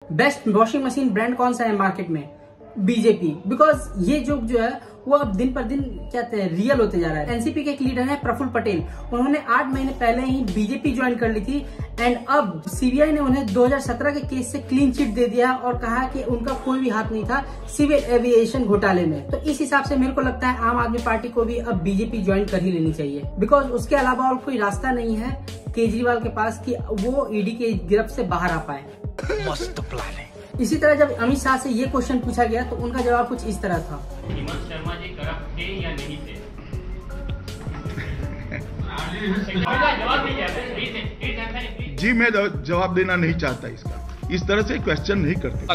Best washing machine brand कौन सा है मार्केट में? बीजेपी। बिकॉज ये जो है वो अब दिन पर दिन क्या कहते हैं रियल होते जा रहा है। एनसीपी के एक लीडर है प्रफुल्ल पटेल, उन्होंने 8 महीने पहले ही बीजेपी ज्वाइन कर ली थी एंड अब सीबीआई ने उन्हें 2017 के केस से क्लीन चिट दे दिया और कहा कि उनका कोई भी हाथ नहीं था सिविल एविएशन घोटाले में। तो इस हिसाब से मेरे को लगता है आम आदमी पार्टी को भी अब बीजेपी ज्वाइन कर ही लेनी चाहिए, बिकॉज उसके अलावा और कोई रास्ता नहीं है केजरीवाल के पास कि वो ईडी के गिरफ्त से बाहर आ पाए। मस्त प्लान है। इसी तरह जब अमित शाह से ये क्वेश्चन पूछा गया तो उनका जवाब कुछ इस तरह था। हेमंत शर्मा जी करप्ट थे या नहीं थे? जी मैं जवाब देना नहीं चाहता इसका, इस तरह से क्वेश्चन नहीं करते।